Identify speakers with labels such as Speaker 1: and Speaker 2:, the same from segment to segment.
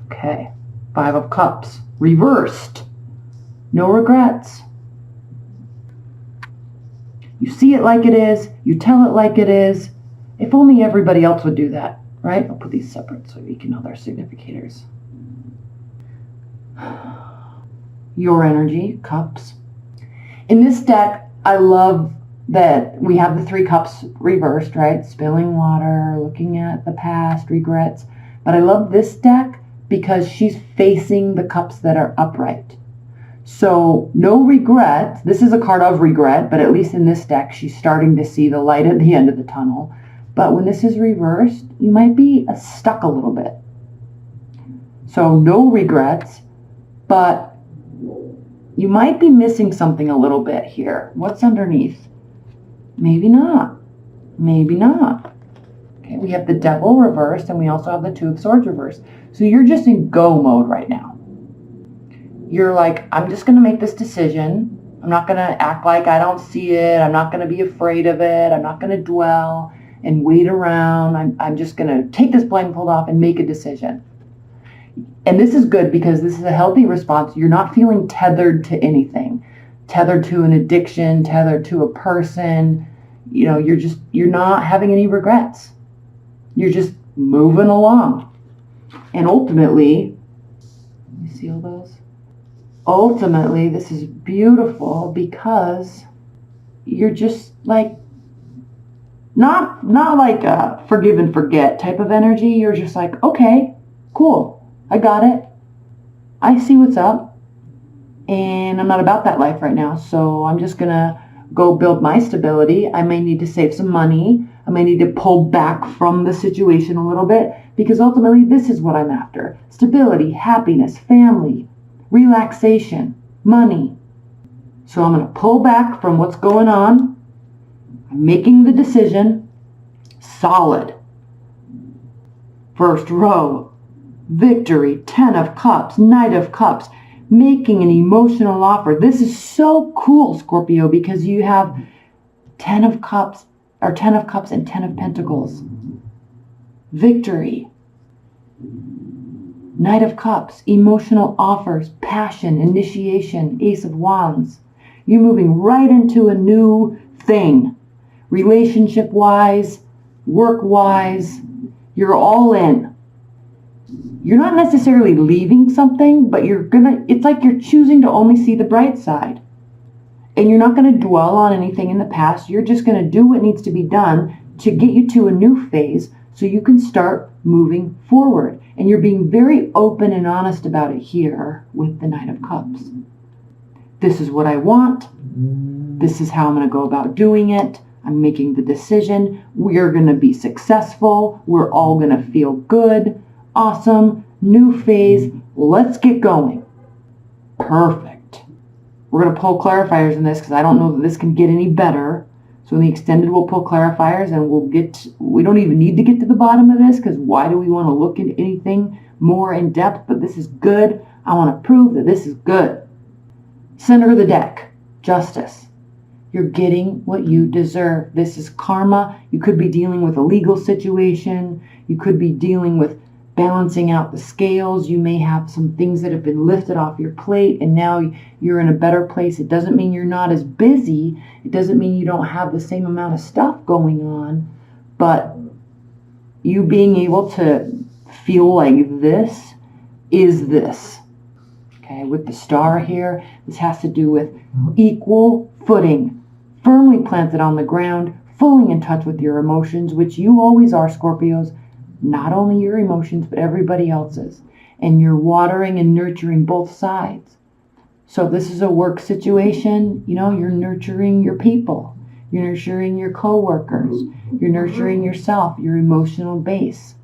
Speaker 1: Okay. 5 of Cups. Reversed. No regrets. You see it like it is. You tell it like it is. If only everybody else would do that, right? I'll put these separate so you can know their significators. Your energy, Cups. In this deck, I love that we have the 3 cups reversed, right? Spilling water, looking at the past, regrets. But I love this deck because she's facing the cups that are upright. So no regret. This is a card of regret, but at least in this deck, she's starting to see the light at the end of the tunnel. But when this is reversed, you might be stuck a little bit. So no regrets, but you might be missing something a little bit here. What's underneath? Maybe not. Maybe not. Okay, we have the Devil reversed, and we also have the 2 of Swords reversed. So you're just in go mode right now. You're like, I'm just going to make this decision. I'm not going to act like I don't see it. I'm not going to be afraid of it. I'm not going to dwell and wait around. I'm just going to take this blindfold off and make a decision. And this is good because this is a healthy response. You're not feeling tethered to anything. Tethered to an addiction, tethered to a person. You know, you're not having any regrets. You're just moving along. And ultimately, let me seal those. Ultimately, this is beautiful because you're just like, not like a forgive and forget type of energy. You're just like, okay, cool. I got it. I see what's up. And I'm not about that life right now. So I'm just going to go build my stability. I may need to save some money. I may need to pull back from the situation a little bit because ultimately this is what I'm after. Stability, happiness, family, relaxation, money. So I'm going to pull back from what's going on. I'm making the decision. Solid. First row. Victory. 10 of Cups. Knight of Cups. Making an emotional offer. This is so cool, Scorpio, because you have 10 of Cups, or 10 of Cups and 10 of Pentacles. Victory. Knight of Cups, emotional offers, passion, initiation, Ace of Wands. You're moving right into a new thing. Relationship-wise, work-wise, you're all in. You're not necessarily leaving something, but it's like you're choosing to only see the bright side. And you're not going to dwell on anything in the past. You're just going to do what needs to be done to get you to a new phase so you can start moving forward. And you're being very open and honest about it here with the Knight of Cups. This is what I want. This is how I'm going to go about doing it. I'm making the decision. We're going to be successful. We're all going to feel good. Awesome. New phase. Let's get going. Perfect. We're going to pull clarifiers in this because I don't know that this can get any better. So in the extended, we'll pull clarifiers and we don't even need to get to the bottom of this because why do we want to look into anything more in depth? But this is good. I want to prove that this is good. Center of the deck. Justice. You're getting what you deserve. This is karma. You could be dealing with a legal situation. You could be dealing with balancing out the scales. You may have some things that have been lifted off your plate and now you're in a better place. It doesn't mean you're not as busy. It doesn't mean you don't have the same amount of stuff going on, but you being able to feel like this is this. Okay, with the star here, this has to do with equal footing, firmly planted on the ground, fully in touch with your emotions, which you always are, Scorpios. Not only your emotions, but everybody else's. And you're watering and nurturing both sides. So if this is a work situation, you're nurturing your people. You're nurturing your coworkers. You're nurturing yourself, your emotional base.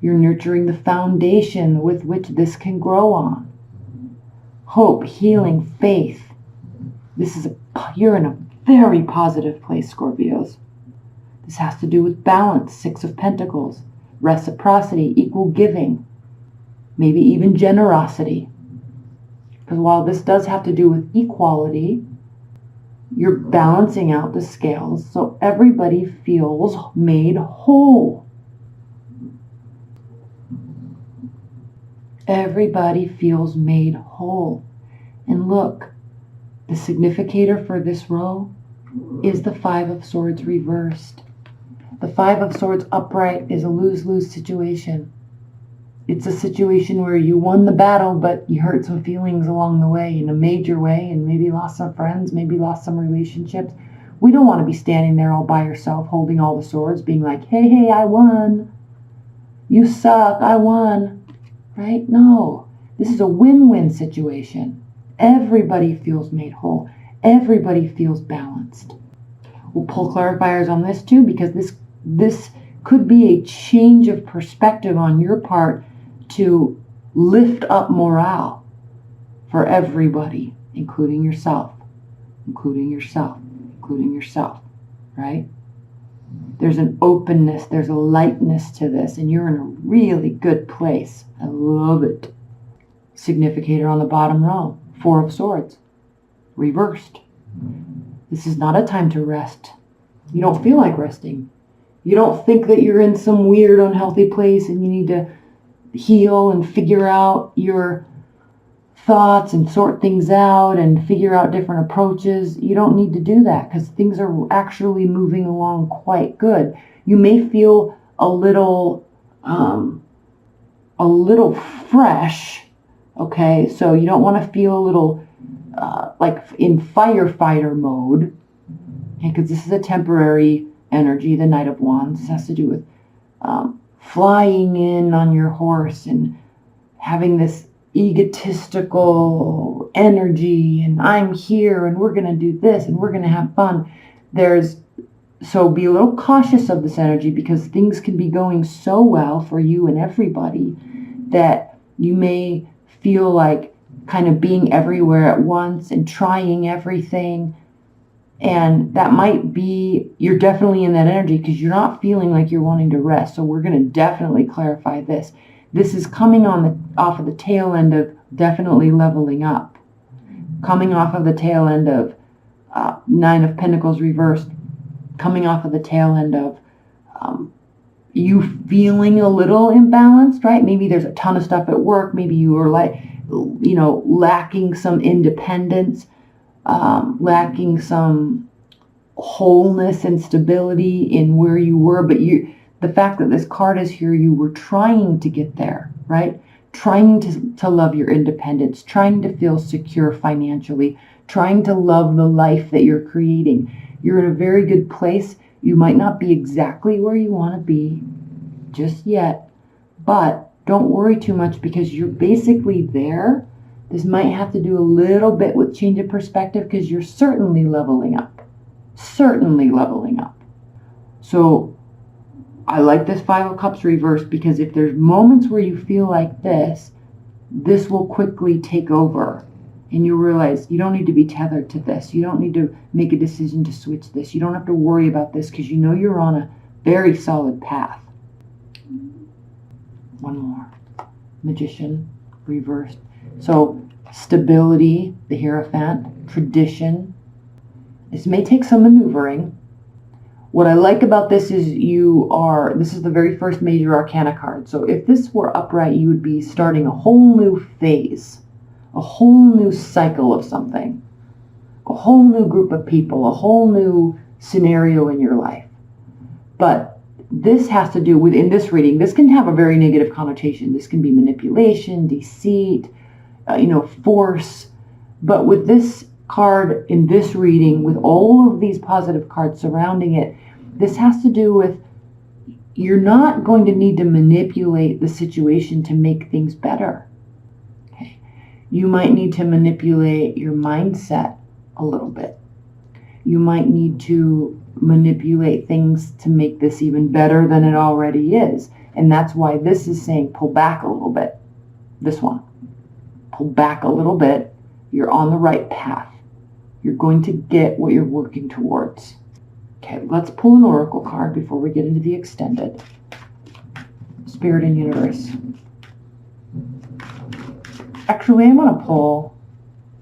Speaker 1: You're nurturing the foundation with which this can grow on. Hope, healing, faith. You're in a very positive place, Scorpios. This has to do with balance, 6 of Pentacles. Reciprocity, equal giving, maybe even generosity. Because while this does have to do with equality, you're balancing out the scales so everybody feels made whole. Everybody feels made whole. And look, the significator for this row is the Five of Swords reversed. The Five of Swords upright is a lose-lose situation. It's a situation where you won the battle, but you hurt some feelings along the way in a major way, and maybe lost some friends, maybe lost some relationships. We don't want to be standing there all by yourself, holding all the swords, being like, hey, I won. You suck, I won. Right? No. This is a win-win situation. Everybody feels made whole. Everybody feels balanced. We'll pull clarifiers on this too, because this could be a change of perspective on your part to lift up morale for everybody, including yourself, including yourself, including yourself, right? There's an openness, there's a lightness to this, and you're in a really good place. I love it. Significator on the bottom row, Four of Swords, reversed. This is not a time to rest. You don't feel like resting. You don't think that you're in some weird, unhealthy place and you need to heal and figure out your thoughts and sort things out and figure out different approaches. You don't need to do that because things are actually moving along quite good. You may feel a little fresh, okay? So you don't want to feel a little like in firefighter mode, okay? Because this is a temporary energy, the Knight of Wands. This has to do with flying in on your horse and having this egotistical energy, and I'm here and we're going to do this and we're going to have fun. So be a little cautious of this energy, because things can be going so well for you and everybody that you may feel like kind of being everywhere at once and trying everything. And that might be, you're definitely in that energy because you're not feeling like you're wanting to rest. So we're going to definitely clarify this. This is coming off of the tail end of definitely leveling up. Coming off of the tail end of Nine of Pentacles reversed. Coming off of the tail end of you feeling a little imbalanced, right? Maybe there's a ton of stuff at work. Maybe you were lacking some independence. Lacking some wholeness and stability in where you were, but the fact that this card is here, you were trying to get there, right? Trying to love your independence, trying to feel secure financially, trying to love the life that you're creating. You're in a very good place. You might not be exactly where you want to be just yet, but don't worry too much because you're basically there. This might have to do a little bit with change of perspective because you're certainly leveling up. Certainly leveling up. So I like this Five of Cups reversed because if there's moments where you feel like this will quickly take over. And you realize you don't need to be tethered to this. You don't need to make a decision to switch this. You don't have to worry about this because you know you're on a very solid path. One more. Magician reversed. So stability, the Hierophant, tradition. This may take some maneuvering. What I like about this is this is the very first major arcana card. So if this were upright, you would be starting a whole new phase, a whole new cycle of something, a whole new group of people, a whole new scenario in your life. But this has to do with, in this reading, this can have a very negative connotation. This can be manipulation, deceit, force. But with this card in this reading, with all of these positive cards surrounding it, this has to do with you're not going to need to manipulate the situation to make things better. Okay. You might need to manipulate your mindset a little bit. You might need to manipulate things to make this even better than it already is. And that's why this is saying pull back a little bit. This one. Pull back a little bit. You're on the right path. You're going to get what you're working towards. Okay, let's pull an oracle card before we get into the extended. Spirit and Universe. Actually, I want to pull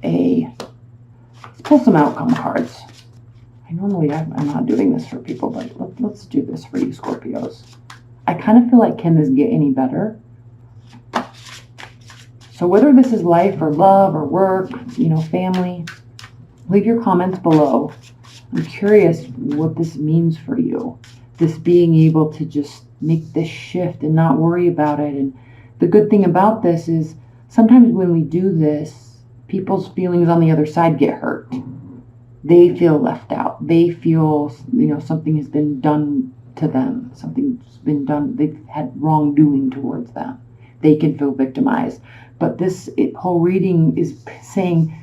Speaker 1: let's pull some outcome cards. I'm not doing this for people, but let's do this for you, Scorpios. I kind of feel like, can this get any better? So whether this is life or love or work, family, leave your comments below. I'm curious what this means for you. This being able to just make this shift and not worry about it. And the good thing about this is sometimes when we do this, people's feelings on the other side get hurt. They feel left out. They feel, something has been done to them. Something's been done. They've had wrongdoing towards them. They can feel victimized. But this whole reading is saying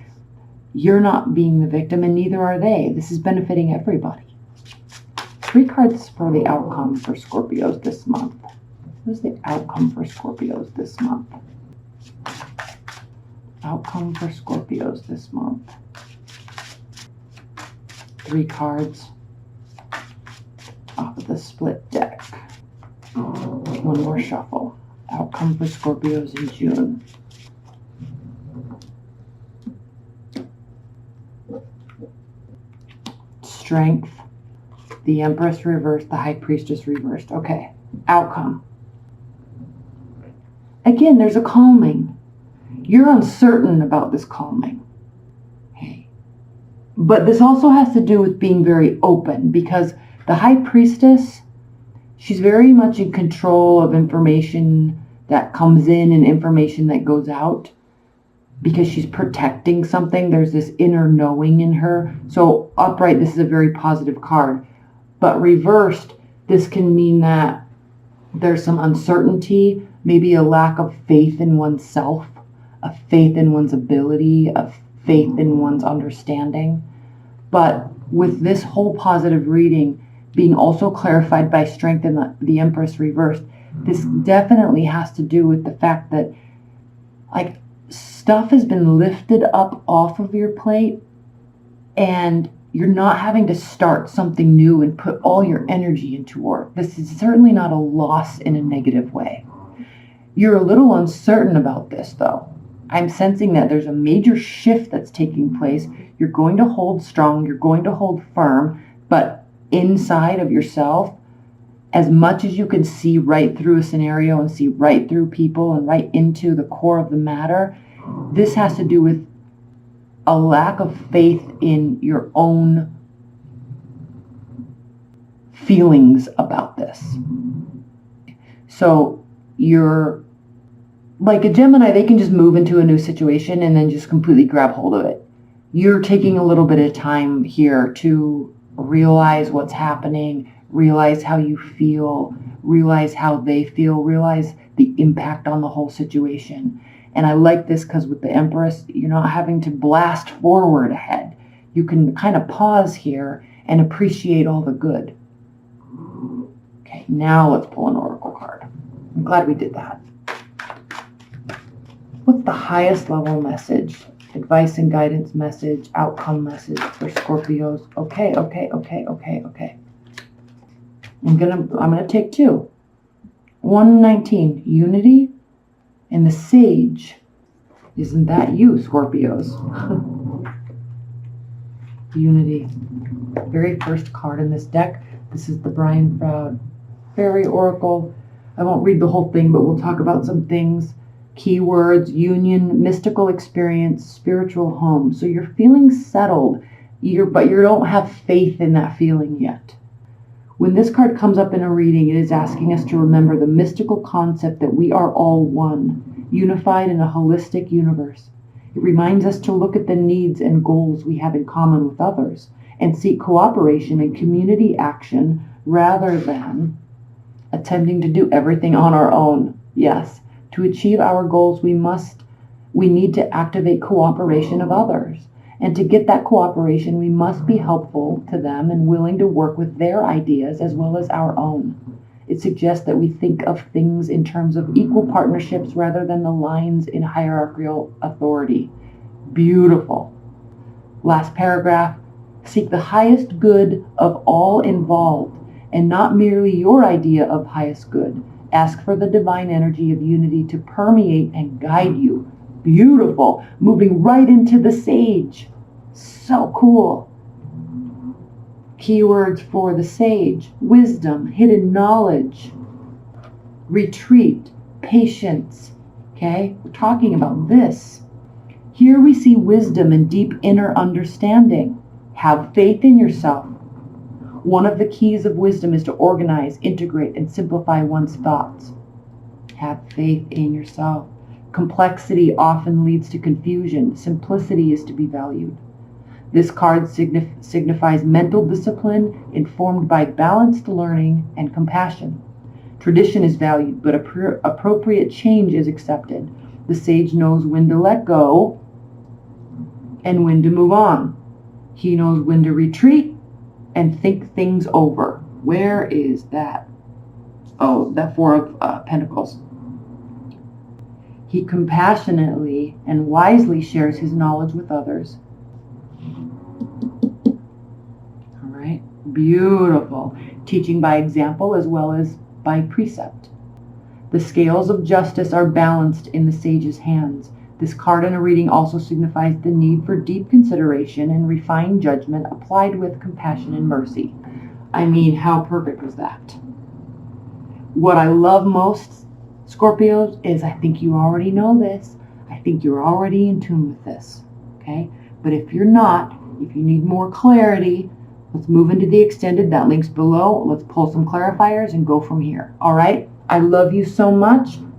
Speaker 1: you're not being the victim and neither are they. This is benefiting everybody. 3 cards for the outcome for Scorpios this month. What's the outcome for Scorpios this month? Outcome for Scorpios this month. 3 cards off of the split deck. One more shuffle. Outcome for Scorpios in June. Strength. The Empress reversed. The High Priestess reversed. Okay. Outcome. Again, there's a calming. You're uncertain about this calming. Okay. But this also has to do with being very open, because the High Priestess, she's very much in control of information that comes in and information that goes out, because she's protecting something. There's this inner knowing in her. So upright, this is a very positive card. But reversed, this can mean that there's some uncertainty, maybe a lack of faith in oneself, a faith in one's ability, a faith in one's understanding. But with this whole positive reading being also clarified by strength in the Empress reversed, this definitely has to do with the fact that stuff has been lifted up off of your plate and you're not having to start something new and put all your energy into work. This is certainly not a loss in a negative way. You're a little uncertain about this, though. I'm sensing that there's a major shift that's taking place. You're going to hold strong, you're going to hold firm, but inside of yourself, as much as you can see right through a scenario and see right through people and right into the core of the matter, this has to do with a lack of faith in your own feelings about this. So you're like a Gemini, they can just move into a new situation and then just completely grab hold of it. You're taking a little bit of time here to realize what's happening, realize how you feel, realize how they feel, realize the impact on the whole situation. And I like this because with the Empress, you're not having to blast forward ahead. You can kind of pause here and appreciate all the good. Okay, now let's pull an oracle card. I'm glad we did that. What's the highest level message? Advice and guidance message, outcome message for Scorpios. Okay. I'm gonna take 2. 119, unity, and the Sage. Isn't that you, Scorpios? Unity. Very first card in this deck. This is the Brian Froud Fairy Oracle. I won't read the whole thing, but we'll talk about some things. Keywords: union, mystical experience, spiritual home. So you're feeling settled, but you don't have faith in that feeling yet. When this card comes up in a reading, it is asking us to remember the mystical concept that we are all one, unified in a holistic universe. It reminds us to look at the needs and goals we have in common with others and seek cooperation and community action rather than attempting to do everything on our own. Yes. To achieve our goals, we need to activate cooperation of others. And to get that cooperation, we must be helpful to them and willing to work with their ideas as well as our own. It suggests that we think of things in terms of equal partnerships rather than the lines in hierarchical authority. Beautiful. Last paragraph. Seek the highest good of all involved and not merely your idea of highest good. Ask for the divine energy of unity to permeate and guide you. Beautiful. Moving right into the Sage. So cool. Keywords for the Sage: wisdom, hidden knowledge, retreat, patience, Okay, we're talking about this. Here we see wisdom and deep inner understanding. Have faith in yourself. One of the keys of wisdom is to organize, integrate, and simplify one's thoughts. Have faith in yourself. Complexity often leads to confusion. Simplicity is to be valued. This card signifies mental discipline informed by balanced learning and compassion. Tradition is valued, but appropriate change is accepted. The sage knows when to let go and when to move on. He knows when to retreat and think things over. Where is that? Oh, that Four of Pentacles. He compassionately and wisely shares his knowledge with others. All right, beautiful. Teaching by example as well as by precept. The scales of justice are balanced in the sage's hands. This card in a reading also signifies the need for deep consideration and refined judgment applied with compassion and mercy. I mean, how perfect was that? What I love most, Scorpios, is I think you already know this. I think you're already in tune with this, okay? But if you're not, if you need more clarity, let's move into the extended. That link's below. Let's pull some clarifiers and go from here, all right? I love you so much.